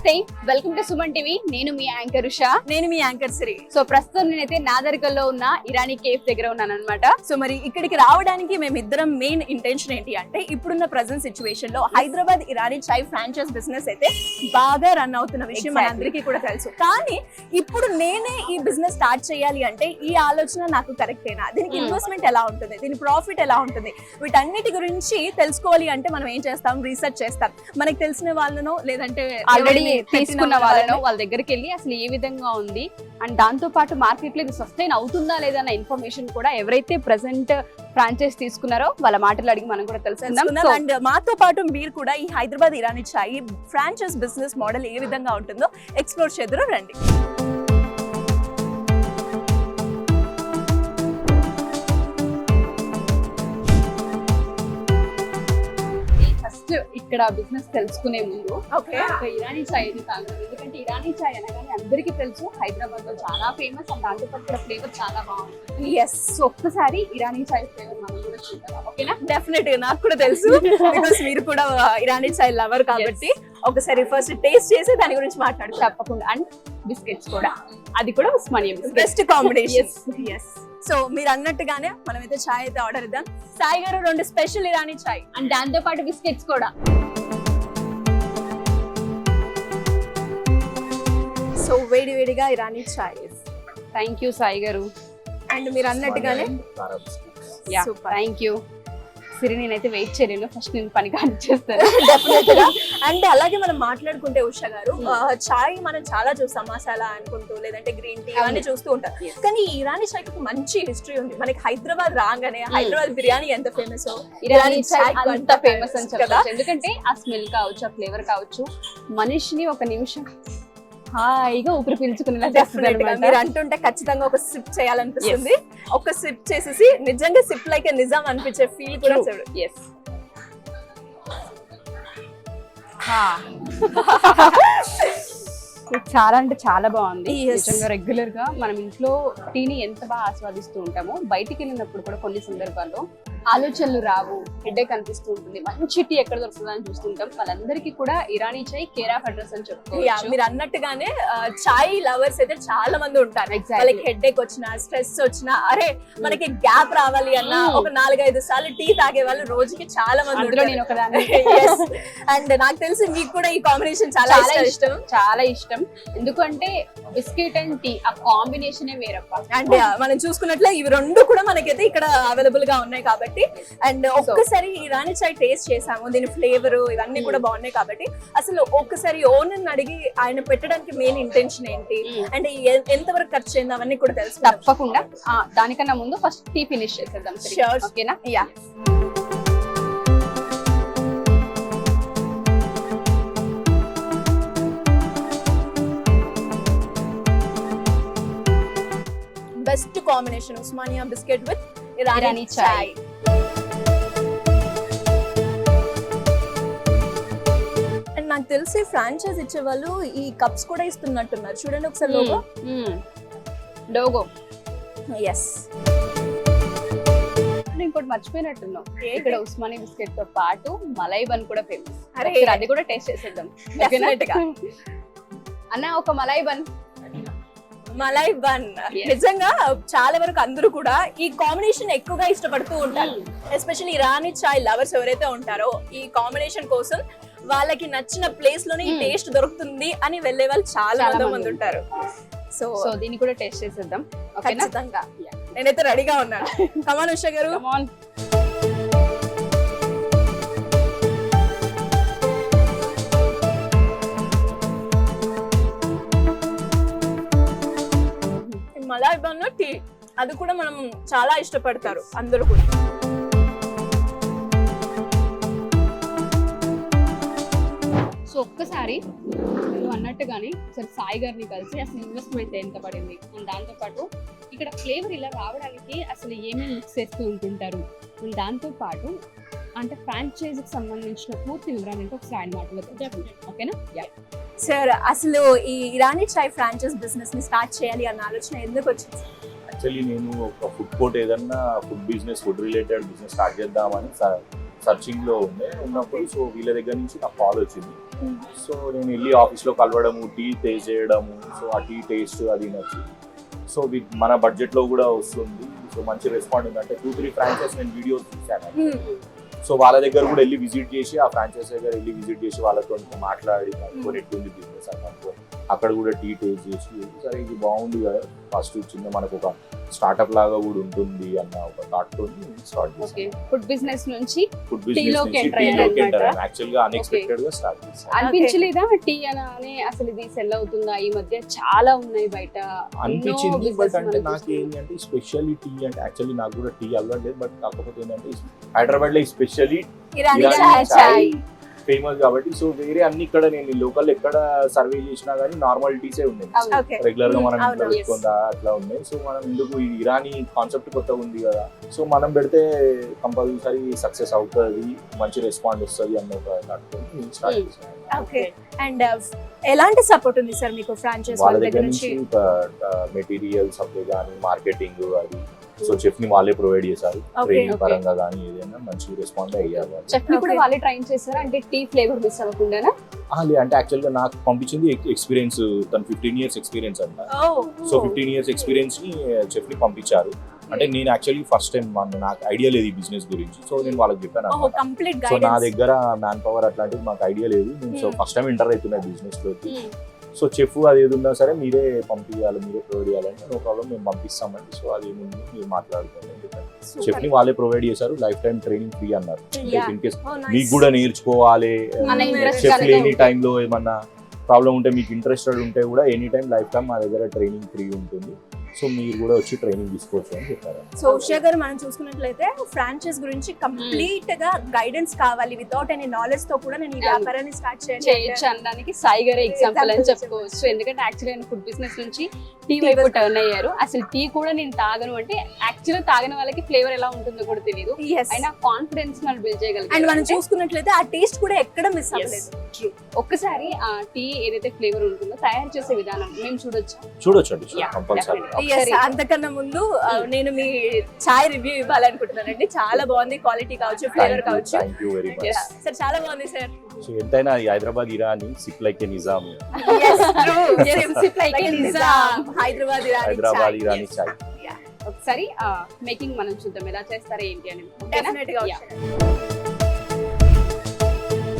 నమస్తే, welcome to Suman TV. నేను మీ anchor Usha. నేను మీ యాంకర్ శ్రీ. సో ప్రస్తుతం నేనైతే నాదరికల్లో ఉన్న ఇరానీ కేఫ్ దగ్గర ఉన్నాను అనమాట. సో మరి ఇక్కడికి రావడానికి మేమిద్దరం మెయిన్ ఇంటెన్షన్ ఏంటి అంటే, ఇప్పుడున్న ప్రెసెంట్ సిచ్యువేషన్ లో హైదరాబాద్ ఇరానీ చాయ్ ఫ్రాంచైజ్ బిజినెస్ అయితే బాగా రన్ అవుతున్న విషయం మనందరికీ కూడా తెలుసు. కానీ ఇప్పుడు నేనే ఈ బిజినెస్ స్టార్ట్ చేయాలి అంటే ఈ ఆలోచన నాకు కరెక్టేనా, దీనికి ఇన్వెస్ట్మెంట్ ఎలా ఉంటుంది, దీని ప్రాఫిట్ ఎలా ఉంటుంది, వీటన్నిటి గురించి తెలుసుకోవాలి అంటే మనం ఏం చేస్తాం, రీసెర్చ్ చేస్తాం. మనకి తెలిసిన వాళ్ళను లేదంటే ఆల్రెడీ తీసుకున్న వాళ్ళను వాళ్ళ దగ్గరికి వెళ్ళి అసలు ఏ విధంగా ఉంది అండ్ దాంతో పాటు మార్కెట్ లో ఇది సస్టైన్ అవుతుందా లేదా అన్న ఇన్ఫర్మేషన్ కూడా ఎవరైతే ప్రెసెంట్ ఫ్రాంచైజ్ తీసుకున్నారో వాళ్ళ మాటలు అడిగి మనం కూడా తెలుసుకుందాం. అండ్ మాతో పాటు మీరు కూడా ఈ హైదరాబాద్ ఇరానీ చాయ్ ఫ్రాంచైజ్ బిజినెస్ మోడల్ ఏ విధంగా ఉంటుందో ఎక్స్ప్లోర్ చేద్దరు రండి. ఇక్కడ బిజినెస్ తెలుసుకునే ముందు ఒక ఇరానీ చాయ్ అయితే తాగుతాం. ఎందుకంటే ఇరానీ చాయ్ అనగానే అందరికీ తెలుసు హైదరాబాద్ లో చాలా ఫేమస్ అండ్ దాంతో పాటు ఇక్కడ ఫ్లేవర్ చాలా బాగుంటుంది. సో ఒక్కసారి ఇరానీ చాయ్ ఫ్లేవర్ మనం కూడా చూద్దాం, ఓకేనా? డెఫినెట్ గా నాకు కూడా తెలుసు, బికాస్ మీరు కూడా ఇరానీ చాయ్ లవర్ కాబట్టి ఒకసారి ఫస్ట్ టేస్ట్ చేసి దాని గురించి మాట్లాడు. తప్పకుండా. అండ్ బిస్కెట్స్ కూడా, అది కూడా ఉస్మానియా బెస్ట్ కాంబినేషన్. సో మీరు అన్నట్టుగానే మనమైతే చాయ్ అయితే ఆర్డర్ ఇద్దాం. సాయి గారు 2 స్పెషల్ ఇరానీ చాయ్ అండ్ దాంతో పాటు బిస్కెట్స్ కూడా. సో వేడి వేడిగా ఇరానీ చాయ్. థ్యాంక్ యూ సాయి గారు. అండ్ మీరు అన్నట్టుగానే థ్యాంక్ యూ సిరి. నేనైతే వెయిట్ చేయలేను, ఫస్ట్ నేను పని కానిచ్చేస్తాను. అంటే అలాగే మనం మాట్లాడుకుంటే ఉషా గారు, చాయ్ మనం చాలా చూస్తాం, మసాలా అనుకుంటూ లేదంటే గ్రీన్ టీ అవన్నీ చూస్తూ ఉంటాం. కానీ ఈ ఇరానీ చాయ్ కి మంచి హిస్టరీ ఉంది. మనకి హైదరాబాద్ రాగానే హైదరాబాద్ బిర్యానీ ఎంత ఫేమస్, ఇరానీ చాయ్ అంత ఫేమస్ అని చెప్పచ్చు. ఎందుకంటే ఆ స్మెల్ కావచ్చు, ఆ ఫ్లేవర్ కావచ్చు, మనిషిని ఒక నిమిషం హాయిగా ఊపిరి పీల్చుకునేలా చేస్తుంది. మీరు అంటుంటే ఖచ్చితంగా ఒక సిప్ చేయాలనిపిస్తుంది. ఒక సిప్ చేసేసి నిజంగా సిప్ లైక్ నిజం అనిపించే ఫీల్ కూడా చూడు. చాలా అంటే చాలా బాగుంది నిజంగా. రెగ్యులర్ గా మనం ఇంట్లో టీని ఎంత బాగా ఆస్వాదిస్తూ ఉంటామో, బయటికి వెళ్ళినప్పుడు కూడా కొన్ని సందర్భాల్లో ఆలోచనలు రావు, హెడేక్ అనిపిస్తూ ఉంటుంది, మంచి టీ ఎక్కడ దొరుకుతుందా అని చూస్తుంటాం. వాళ్ళందరికీ కూడా ఇరానీ చాయ్ కేర్ ఆఫ్ అడ్రస్ అని చెప్పుకోవచ్చు. మీరు అన్నట్టుగానే చాయ్ లవర్స్ అయితే చాలా మంది ఉంటారు. వాళ్ళకి హెడేక్ వచ్చినా, స్ట్రెస్ వచ్చినా, అరే మనకి గ్యాప్ రావాలి అన్నా ఒక 4-5 సార్లు టీ తాగే వాళ్ళు రోజుకి చాలా మంది ఉంటారు. నేను ఒకదాన్ని. అండ్ నాకు తెలిసి మీకు కూడా ఈ కాంబినేషన్ చాలా ఇష్టం. చాలా ఇష్టం. ఎందుకంటే బిస్కెట్ అండ్ టీ ఆ కాంబినేషన్ వేరప్ప. అండ్ మనం చూసుకున్నట్లే ఇవి 2 కూడా మనకైతే ఇక్కడ అవైలబుల్ గా ఉన్నాయి కాబట్టి. అండ్ ఒక్కసారి ఇరానీ చాయ్ టేస్ట్ చేసాము, దీని ఫ్లేవర్ ఇవన్నీ కూడా బాగున్నాయి కాబట్టి అసలు ఒక్కసారి ఓనర్ అడిగి ఆయన పెట్టడానికి మెయిన్ ఇంటెన్షన్ ఏంటి అంటే ఎంత వరకు ఖర్చు అయింది అవన్నీ కూడా తెలుసు. తప్పకుండా. దానికన్నా ముందు ఫస్ట్ టీ ఫినిష్ చేసేద్దాం, ఓకేనా? Yeah. Best combination Osmania biscuit with Irani chai. And నాకు తెలిసి ఫ్రాంచైజ్ ఇచ్చే వాళ్ళు ఈ కప్స్ కూడా ఇస్తున్నట్టున్నారు. చూడండి ఒకసారి లోగో. ఎస్. ఇంకోటి మర్చిపోయినట్టున్నాం, ఇక్కడ ఉస్మానియా బిస్కెట్ తో పాటు మలై బన్ కూడా ఫేమస్. అది కూడా టేస్ట్ చేసేద్దాం అన్న. ఒక మలై బన్. నిజంగా చాలా వరకు అందరూ కూడా ఈ కాంబినేషన్ ఎక్కువగా ఇష్టపడుతూ ఉంటారు. ఎస్పెషల్లీ ఇరానీ చాయ్ లవర్స్ ఎవరైతే ఉంటారో ఈ కాంబినేషన్ కోసం వాళ్ళకి నచ్చిన ప్లేస్ లోనే ఈ టేస్ట్ దొరుకుతుంది అని వెళ్లే వాళ్ళు చాలా మంది ఉంటారు. సో దీన్ని కూడా టేస్ట్ చేసేద్దాం, ఖచ్చితంగా. నేనైతే రెడీగా ఉన్నాను. కమాన్ ఉషా గారు. మలాయ్ బన్ టీ అది కూడా మనం చాలా ఇష్టపడతారు అందరూ కూడా. సో ఒక్కసారి నువ్వు అన్నట్టుగానే సరే సాయి గారిని కలిసి అసలు ఇన్వెస్ట్మెంట్ ఎంత పడింది అండ్ దాంతో పాటు ఇక్కడ ఫ్లేవర్ ఇలా రావడానికి అసలు ఏమేమి మిక్స్ చేస్తూ ఉంటుంటారు, దాంతో పాటు అంటే ఫ్రాంచైజీకి సంబంధించిన పూర్తి వివరాలు ఏంటో ఒకసారి ఆయన మాట్లాడుతుంది, ఓకేనా? సార్ అసలు ఈ ఇరానీ చాయ్ ఫ్రాంచైజ్ బిజినెస్ ని స్టార్ట్ చేయాలి అన్న ఆలోచన ఎందుకు వచ్చింది? యాక్చువల్లీ నేను ఒక ఫుడ్ కోర్ట్ ఏదన్నా food business, food related business start చేద్దామని సర్చింగ్ లో ఉన్నప్పుడు సో వీళ్ళ దగ్గర నుంచి నాకు కాల్ వచ్చింది. సో నేను వెళ్ళి ఆఫీస్లో కలవడము, టీ టేస్ట్ చేయడము, సో ఆ టీ టేస్ట్ అది నచ్చింది. సో మన బడ్జెట్లో కూడా వస్తుంది. సో మంచి రెస్పాండ్ ఉంది. అంటే 2-3 ఫ్రాంచైజ్ నేను వీడియోస్ చూశాను. సో వాళ్ళ దగ్గర కూడా వెళ్ళి విజిట్ చేసి, ఆ ఫ్రాంచైజ్ దగ్గర వెళ్ళి విజిట్ చేసి వాళ్ళతో మాట్లాడి కొనేట్టుంది బిజినెస్ అని అనుకోని అక్కడ కూడా టీ టేస్ట్ చేసి సరే ఇది బాగుంది కదా, ఫస్ట్ చిన్న మనకు ఒక స్టార్ట్అప్ లాగా కూడా ఉంటుంది అన్న ఒక థాట్ తో స్టార్ట్ చేశాను. ఫుడ్ బిజినెస్ నుంచి ఫుడ్ టీ బిజినెస్ లోకి నుంచి enter టీ లోకి అయ్యారన్నమాట. ఎంటర్ అయ్యాను. యాక్చువల్ గా అన్ఎక్స్పెక్టెడ్ గా స్టార్ట్ చేశాను. అనిపించలేదా టీ అనగానే అసలు ఇది సెల్ అవుతుందా? ఈ మధ్య చాలా ఉన్నాయి బయట అనిపించింది. బట్ అంటే నాకు ఏంటి అంటే స్పెషల్లీ టీ అంటే యాక్చువల్లీ నాకు కూడా టీ అలవాటు లేదు. బట్ కాకపోతే ఏంటంటే హైదరాబాద్ లో స్పెషల్లీ ఇరానీ ఇరానీ చాయ్ చాయ్ ఫేమస్ కాబట్టి సో వేరే అన్ని ఇక్కడ నేను లోకల్ ఎక్కడ సర్వే చేసినా కానీ నార్మల్ టీసే ఉన్నాయి. ఓకే రెగ్యులర్ గా మనం అవును. ఇంట్లో పెట్టుకుందా అట్లా ఉన్నాయి. సో మనం ఎందుకు ఈ ఇరానీ కాన్సెప్ట్ కొత్తగా ఉంది కదా, సో మనం పెడితే కంపల్సరీ సక్సెస్ అవుతుంది, మంచి రెస్పాండ్ వస్తుంది అన్న ఒక స్టార్ట్ చేశాను. ఓకే అండ్ ఎలాంటి సపోర్ట్ ఉంది సార్ మీకు ఫ్రాంచైజ్ వాళ్ళ దగ్గర నుంచి మెటీరియల్ సప్లై కానీ మార్కెటింగ్ అది సో చెఫ్ ని వాళ్ళే ప్రొవైడ్ చేశారు. Okay, training okay. పరంగా కానీ ఏదైనా మంచి రెస్పాండ్ అయ్యారు వాళ్ళు. చట్నీ కూడా Okay. వాళ్ళే ట్రైన్ చేస్తారా? అంటే టీ ఫ్లేవర్ మిస్ అవ్వకుండానా? అంటే యాక్చువల్ గా నాకు పంపించింది ఎక్స్పీరియన్స్, తను 15 years ఎక్స్పీరియన్స్ అంట. సో 15 years ఎక్స్పీరియన్స్ ని చెఫ్ ని పంపించారు. అంటే నేను యాక్చువల్లీ ఫస్ట్ టైం నాకు ఐడియా లేదు ఈ బిజినెస్ గురించి. సో నేను వాళ్ళకి చెప్పాను అన్నమాట. కంప్లీట్ సో నా గైడెన్స్ దగ్గర మ్యాన్ పవర్ అట్లాంటివి మాకు ఐడియా లేదు. నేను సో ఫస్ట్ టైం ఎంటర్ అవుతున్నా బిజినెస్ లోకి. సో చెఫ్ అది ఏది ఉన్నా సరే మీరే పంపించాలి, మీరే ప్రొవైడ్ చేయాలంటే నో ప్రాబ్లం మేము పంపిస్తామండి. సో అది ముందు మీరు మాట్లాడుకోండి అని చెప్పాను. చెఫ్ ని వాళ్ళే ప్రొవైడ్ చేశారు. లైఫ్ టైం ట్రైనింగ్ ఫ్రీ అన్నారు. ఇన్ కేస్ మీకు కూడా నేర్చుకోవాలి, మన interest చెఫ్ కనుక ఎనీ టైంలో ఏమన్నా ప్రాబ్లం ఉంటే మీకు ఇంట్రెస్టెడ్ ఉంటే కూడా ఎనీ టైం లైఫ్ టైం మా దగ్గర ట్రైనింగ్ ఫ్రీ ఉంటుంది. సో మీరు కూడా వచ్చి ట్రైనింగ్ తీసుకోవచ్చు అని చెప్పారు. సో ఉషా గారు మనం చూసుకున్నట్లయితే ఫ్రాంచైజ్ గురించి కంప్లీట్ గా గైడెన్స్ కావాలి, వితౌట్ ఎనీ నాలెడ్జ్ తో కూడా నేను ఈ వ్యాపారాన్ని స్టార్ట్ చేయొచ్చు అనడానికి సాయి గారే ఎగ్జాంపుల్ అని చెప్పుకోవచ్చు. ఎందుకంటే యాక్చువల్లీ ఆయన ఫుడ్ బిజినెస్ నుంచి టీ వైపు టర్న్ అయ్యారు. అసలు టీ కూడా నేను తాగను అంటే యాక్చువల్లీ తాగిన వాళ్ళకి ఫ్లేవర్ ఎలా ఉంటుందో కూడా తెలియదు. అయినా కాన్ఫిడెన్స్ వాళ్ళు బిల్డ్ అండ్ మనం చేయగలిగారు. చూసుకున్నట్లయితే ఆ టేస్ట్ కూడా ఎక్కడ మిస్ అవ్వలేదు. ఒక్కసారి ఆ టీ ఏదైతే ఫ్లేవర్ ఉంటుందో తయారు చేసే విధానం మేము చూడొచ్చు అండి Yeah, కంపల్సరీ. definitely. Yes, ఒకసారి అంతకన్నా ముందు నేను మీ చాయ్ రివ్యూ ఇవ్వాలనుకుంటున్నానండి. చాలా బాగుంది, క్వాలిటీ కావచ్చు, ఫ్లేవర్ కావచ్చు. Thank you very much. Sir చాలా బాగుంది సార్. సో ఎంతైనా ఈ Hyderabad Irani sip like a Nizam. Hyderabad Hyderabad Irani chai. ఒకసారి మేకింగ్ మనం చూద్దాం ఎలా చేస్తారో ఏంటి అని. డెఫినెట్ గా Yeah.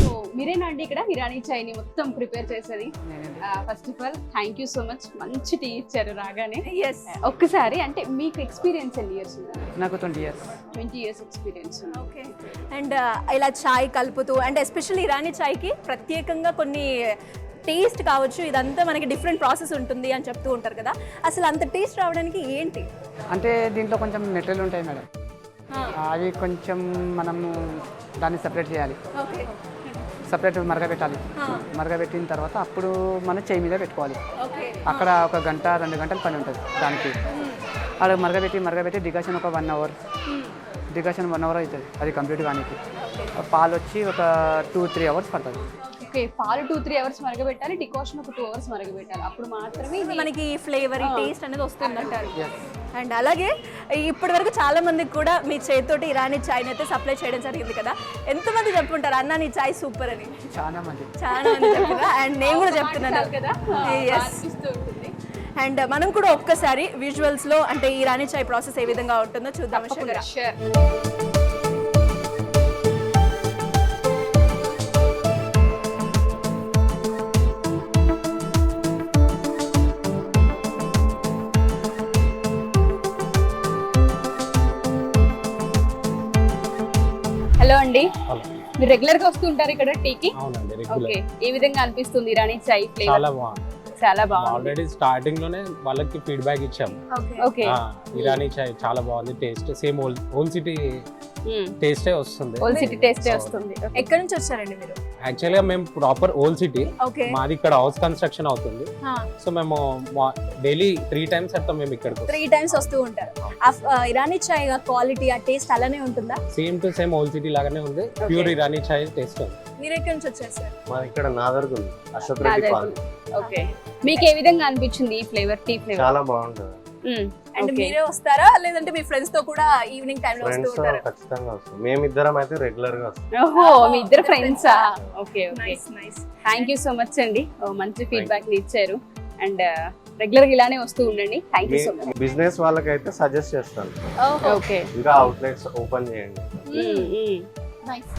సో మీరేనా అండి ఇక్కడ ఇరానీ చాయ్ ని మొత్తం ప్రిపేర్ చేసేది? First of all thank you so much. మంచి టీ ఇచ్చారు రాగానే. ఒక్కసారి అంటే మీకు ఎక్స్పీరియన్స్ ఎన్ని ఇయర్స్ ఉంది? నాకు 20 years. 20 years experience. Okay and ఇలా చాయ్ కలుపుతూ అంటే ఎస్పెషల్లీ ఇరానీ చాయ్కి ప్రత్యేకంగా కొన్ని టేస్ట్ కావచ్చు, ఇదంతా మనకి డిఫరెంట్ ప్రాసెస్ ఉంటుంది అని చెప్తూ ఉంటారు కదా, అసలు అంత టేస్ట్ రావడానికి ఏంటి? అంటే దీంట్లో కొంచెం మెటీరియల్ ఉంటాయి మేడం, అవి కొంచెం మనము దాన్ని సపరేట్ చేయాలి, ఓకే సపరేట్ మరగబెట్టాలి. మరగబెట్టిన తర్వాత అప్పుడు మన చేయి మీద పెట్టుకోవాలి. ఓకే అక్కడ 1 గంట 2 గంటల పని ఉంటుంది దానికి. అక్కడ మరగబెట్టి డికాషన్ ఒక 1 hour, డికాషన్ 1 hour అవుతుంది అది కంప్లీట్ కానీ. పాలు వచ్చి ఒక 2-3 hours పడుతుంది. ఓకే, పాలు 2-3 hours మరగబెట్టాలి, డికాషన్ ఒక 2 hours మరగబెట్టాలి. అప్పుడు మాత్రమే ఇది మనకి ఫ్లేవర్ టేస్ట్ అనేది వస్తుంది అంటారు. అండ్ అలాగే ఇప్పటి వరకు చాలా మందికి కూడా మీ చేతితోటి ఇరానీ చాయ్ అయితే సప్లై చేయడం జరిగింది కదా, ఎంతమంది చెప్పుకుంటారు అన్న నీ చాయ్ సూపర్ అని? చాలా మంది చెప్తున్నా అండ్ నేను కూడా చెప్తున్నాను కదా. Yes. అనిపిస్తూ ఉంటుంది. అండ్ మనం కూడా ఒక్కసారి విజువల్స్ లో అంటే ఈ ఇరానీ చాయ్ ప్రాసెస్ ఏ విధంగా ఉంటుందో చూద్దాం. తప్పకుండా, sure. హలో అండి, మీరు రెగ్యులర్ గా వస్తుంటారు ఇక్కడ టీకి? అవునండి, రెగ్యులర్. ఓకే, ఏ విధంగా అనిపిస్తుంది ఇరానీ చాయ్ ఫ్లేవర్? చాలా బాగుంది. చాలా బాగుంది. ఆల్రెడీ స్టార్టింగ్ లోనే వాళ్ళకి ఫీడ్బ్యాక్ ఇచ్చాం. ఓకే, ఇరానీ చాయ్ చాలా బాగుంది, టేస్ట్ సేమ్ ఓల్ సిటీ టేస్టే వస్తుంది. ఓల్ సిటీ టేస్టే వస్తుంది. ఎక్కడి నుంచి వచ్చారండి మీరు? యాక్చువల్ గా మేము ప్రాపర్ ఓల్ సిటీ, ఓకే మాది ఇక్కడ హౌస్ కన్స్ట్రక్షన్ అవుతుంది. సో మేము డైలీ 3 times అట్లా మేము ఇక్కడికి 3 times వస్తూ ఉంటారు. ఇరానీ చాయ్ క్వాలిటీ ఆ టేస్ట్ అలానే ఉంటుందా? Same to same old city లాగానే ఉంది, ప్యూర్ ఇరానీ చాయ్ టేస్ట్ ఉంది. మీరు ఎక్కడి నుంచి వచ్చారు సార్? మా ఇక్కడ నాదర్గుల్ అశోక్ రెడ్డి పాన్. ఓకే, మీకు ఏ విధంగా అనిపించింది ఈ ఫ్లేవర్, టీ ఫ్లేవర్? చాలా బాగుంటుంది. అండ్ మీరే వస్తారా లేదంటే మీ ఫ్రెండ్స్ తో కూడా ఈవినింగ్ టైం లో వస్తూ ఫ్రెండ్స్ ఉంటారా? ఖచ్చితంగా వస్తాం. మేమిద్దరం అయితే రెగ్యులర్ గా వస్తాం. ఓహో మీ ఇద్దరు ఫ్రెండ్సా? Okay okay, nice nice. Thank you so much అండి, మంచి ఫీడ్బ్యాక్ ని ఇచ్చారు. అండ్ రెగ్యులర్ గా ఇలానే వస్తూ ఉండండి. Thank you so much. Business వాళ్ళకైతే సజెస్ట్ చేస్తాను, ఓకే ఇంకా అవుట్లెట్స్ ఓపెన్ చేయండి. నైస్.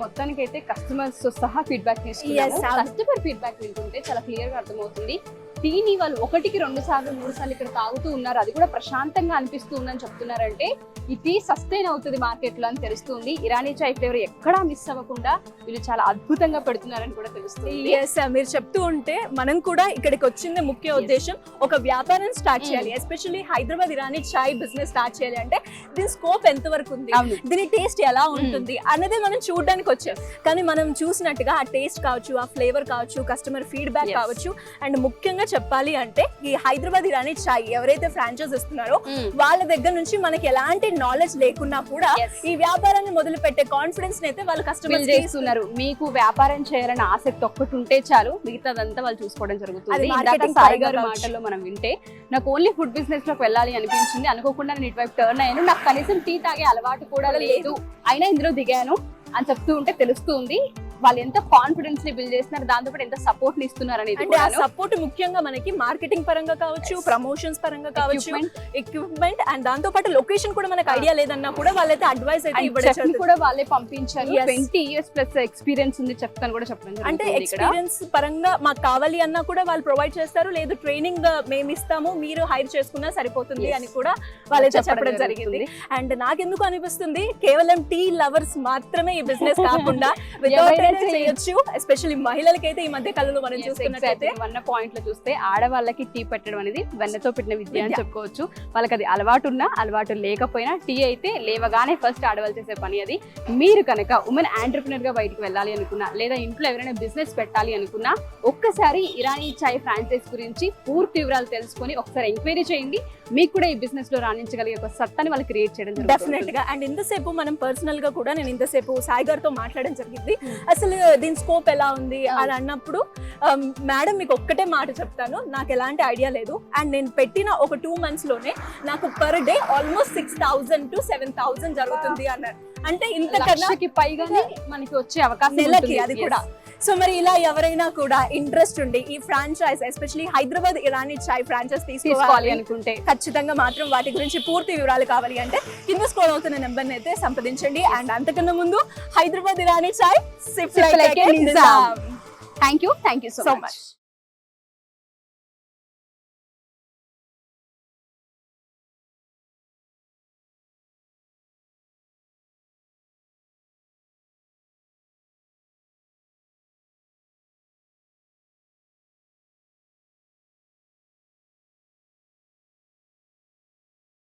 మొత్తానికి అయితే కస్టమర్స్ తో సహా ఫీడ్బ్యాక్ తీసుకున్నాము. Yes, కస్టమర్ ఫీడ్బ్యాక్ వింటుంటే చాలా క్లియర్ గా అర్థమవుతుంది. టీని వాళ్ళు 1కి 2 సార్లు 3 సార్లు ఇక్కడ తాగుతూ ఉన్నారు, అది కూడా ప్రశాంతంగా అనిపిస్తూ ఉందని చెప్తున్నారంటే ఈ టీ సస్టైన్ అవుతుంది మార్కెట్ లో అని తెలుస్తుంది. ఇరానీ చాయ్ ఫ్లేవర్ ఎక్కడా మిస్ అవ్వకుండా వీళ్ళు చాలా అద్భుతంగా పెడుతున్నారని కూడా తెలుస్తుంది. ఎస్, మీరు చెప్తూ ఉంటే మనం కూడా ఇక్కడికి వచ్చింది ముఖ్య ఉద్దేశం ఒక వ్యాపారం స్టార్ట్ చేయాలి. ఎస్పెషల్లీ హైదరాబాద్ ఇరానీ చాయ్ బిజినెస్ స్టార్ట్ చేయాలి అంటే దీని స్కోప్ ఎంత వరకు ఉంది, దీని టేస్ట్ ఎలా ఉంటుంది అన్నది మనం చూడడానికి వచ్చాం. కానీ మనం చూసినట్టుగా ఆ టేస్ట్ కావచ్చు, ఆ ఫ్లేవర్ కావచ్చు, కస్టమర్ ఫీడ్బ్యాక్ కావచ్చు, అండ్ ముఖ్యంగా చెప్పాలి అంటే ఈ హైదరాబాద్ ఇరానీ చాయ్ ఎవరైతే ఫ్రాంచైజ్ ఇస్తున్నారో వాళ్ళ దగ్గర నుంచి మనకి ఎలాంటి నాలెడ్జ్ లేకున్నా కూడా ఈ వ్యాపారాన్ని మొదలు పెట్టే కాన్ఫిడెన్స్ అయితే వాళ్ళు కస్టమర్ చేస్తున్నారు. మీకు వ్యాపారం చేయాలని ఆసక్తి ఒక్కటి ఉంటే చాలు, మిగతాదంతా వాళ్ళు చూసుకోవడం జరుగుతుంది. అది ఇందాక marketing సాయి పరంగా గారి కావచ్చు. మాటల్లో మనం వింటే నాకు ఓన్లీ ఫుడ్ బిజినెస్ లోకి వెళ్ళాలి అనిపించింది, అనుకోకుండా నేను ఇటువైపు టర్న్ అయ్యాను, నాకు కనీసం టీ తాగే అలవాటు కూడా లేదు, అయినా ఇందులో దిగాను అని చెప్తూ ఉంటే తెలుస్తుంది వాళ్ళు ఎంత కాన్ఫిడెన్స్ ని బిల్డ్ చేస్తున్నారు, దాంతోపాటు ఎంత సపోర్ట్ ని ఇస్తున్నారు అనేది. అంటే ఆ సపోర్ట్ ముఖ్యంగా మనకి మార్కెటింగ్ పరంగా కావచ్చు, ప్రమోషన్స్ పరంగా కావచ్చు, ఎక్విప్మెంట్ అండ్ దాంతో పాటు లొకేషన్ కూడా మనకి ఐడియా లేదన్నా కూడా వాళ్ళైతే అడ్వైస్ అయితే ఇవ్వడం కూడా వాళ్ళే పంపించారు. Yes. 20 years ప్లస్ ఎక్స్పీరియన్స్ ఉంది చెప్తాను కూడా చెప్పడం అంటే జరుగుతుంది. ఇక్కడ ఎక్స్పీరియన్స్ పరంగా మాకు కావాలి అన్నా కూడా వాళ్ళు ప్రొవైడ్ చేస్తారు, లేదు ట్రైనింగ్ మేము ఇస్తాము మీరు హైర్ చేసుకున్నా సరిపోతుంది Yes. అని కూడా వాళ్ళైతే చెప్పడం చెప్పడం జరిగింది. అండ్ నాకెందుకు అనిపిస్తుంది కేవలం టీ లవర్స్ మాత్రమే ఈ బిజినెస్ కాకుండా without చేయొచ్చు, ఎస్పెషల్లీ మహిళలకైతే ఈ మధ్య కాలంలో మనం చూసుకున్నట్లయితే వన్న పాయింట్ లో చూస్తే ఆడవాళ్ళకి టీ పెట్టడం అనేది వెన్నతో పెట్టిన విద్య అని చెప్పుకోవచ్చు. వాళ్ళకి అది అలవాటు ఉన్నా అలవాటు లేకపోయినా టీ అయితే లేవగానే ఫస్ట్ ఆడవాళ్ళు చేసే పని అది. మీరు కనుక ఉమెన్ ఆంటర్ప్రినర్ గా బయటకు వెళ్ళాలి అనుకున్నా, లేదా ఇంట్లో ఎవరైనా బిజినెస్ పెట్టాలి అనుకున్నా, ఒక్కసారి ఇరానీ చాయ్ ఫ్రాంచైజ్ గురించి పూర్తి వివరాలు తెలుసుకొని ఒకసారి ఎంక్వైరీ చేయండి. మీకు కూడా ఈ బిజినెస్ లో రాణించగలిగే ఒక సత్తాని వాళ్ళు క్రియేట్ చేయడం డెఫినెట్ జరుగుతుంది. గా. అండ్ ఇంతసేపు మనం పర్సనల్ గా కూడా నేను ఇంతసేపు సాయి గారితో మాట్లాడడం జరిగింది, అసలు దీని స్కోప్ ఎలా ఉంది అని అన్నప్పుడు మేడం మీకు ఒక్కటే మాట చెప్తాను, నాకు ఎలాంటి ఐడియా లేదు అండ్ నేను పెట్టిన ఒక 2 months లోనే నాకు పర్ డే ఆల్మోస్ట్ 6,000 to 7,000 జరుగుతుంది అన్నారు. అంటే ఇంతకన్నా పైగానే మనకి వచ్చే అవకాశం నెలకి ఉంటుంది. అది Yes. కూడా. సో మరి ఇలా ఎవరైనా కూడా ఇంట్రెస్ట్ ఉండి ఈ ఫ్రాంచైజ్ ఎస్పెషల్లీ హైదరాబాద్ ఇరానీ చాయ్ ఫ్రాంచైజ్ తీసుకోవాలి అనుకుంటే ఖచ్చితంగా మాత్రం వాటి గురించి పూర్తి వివరాలు కావాలి అంటే కింద స్క్రోల్ అవుతున్న నెంబర్ని అయితే సంప్రదించండి. అండ్ అంతకన్నా ముందు Hyderabad Irani chai sip like a Nizam. Thank you so much.